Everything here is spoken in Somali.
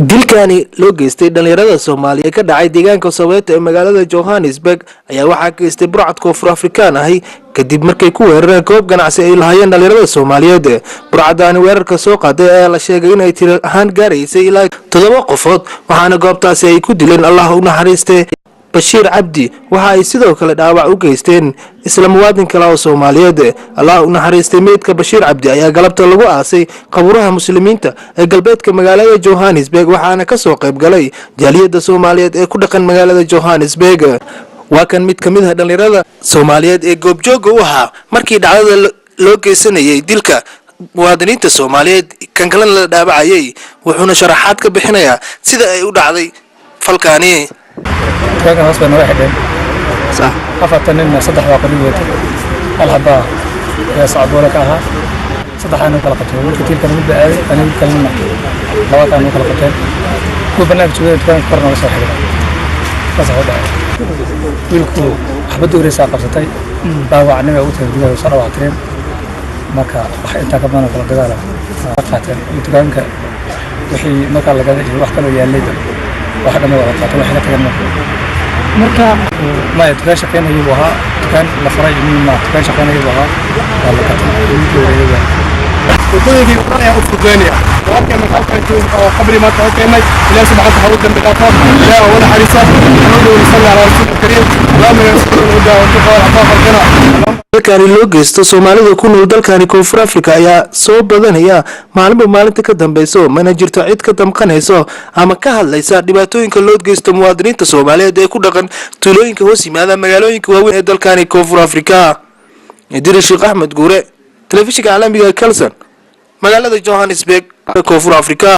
dilkaani loo geystay dhalinyarada Soomaaliya ka dhacay deegaanka Soweto ee magaalada Johannesburg ayaa waxaa geystay burcad Koonfur Afrikaan ahi kadib markay ku weerareen goob ganacsi ay lahaayeen dhalinyarada Soomaaliyeed. burcadaani weerarka soo qaaday ayaa la sheegay in ay tiro ahaan gaaraysay ilaa 7 qofood waxaana goobtaasi ay ku dileen Allah u naxariistay Bashir Cabdi waxa ay sidoo kale dhaawac u geysteen isla muwaadin kale oo Soomaaliyeed. Allah u naxariistay meedka Bashir Cabdi ayaa galabta lagu aasay qabuuraha muslimiinta ee galbeedka magaalada Johannesburg waxaana ka soo qayb galay jaaliyada Soomaaliyeed ee ku dhaqan magaalada Johannesburg. waa kan mid kamid ah dhalinyarada Soomaaliyeed ee goobjooga u ahaa markii dhacdada loo geysanayay dilka muwaadiniinta Soomaaliyeed kan kale la dhaabacayay wuxuuna sharaxaad ka bixinayaa sida ay u dhacday falkaani. كان غصبا واحد صح قفت لنا صدح واقلية الحبا يا صعب ولا كاها صدح انا طلقته والكثير كانوا متبعي انا بتكلمنا لو كانوا طلقتين هو بناك شويه كان قرنا وصح بس هذا ويلكو حبدوا ريسا قصتي باوعنا وتر بيها وصار وعترين marka wax inta ka badan kala dagaala qaateen intaanka wixii marka laga wax kale yaalay wax dhamay wada qaato wax la tagana marka ma ay shaqeynayay waxa kan la faray ma kan shaqeynayay waxa wala ka tahay وكل فرع أفغانيا وكان متوقع قبل ما توقعنا إلى سبعة حروب بالأطراف لا ولا حريصة نقول ونصلي على رسول الكريم اللهم يسر الهدى والتقى والعفاف والغنى. dalkaani loo geysto Soomaalida ku nool dalkaani Koonfur Afrika ayaa soo badanaya maalinta ka dambayso mana jirto cid ka damqanayso ama ka hadlaysa dhibaatooyinka loo geysto muwaadiniinta Soomaaliyeed ee ku dhaqan tuulooyinka hoos yimaada magaalooyinka waaweyn ee dalkaani Koonfur Afrika. Idris Sheikh Ahmed Guure, telefishinka caalamiga Kalsan magaalada Johannesburg, Koonfur Afrika.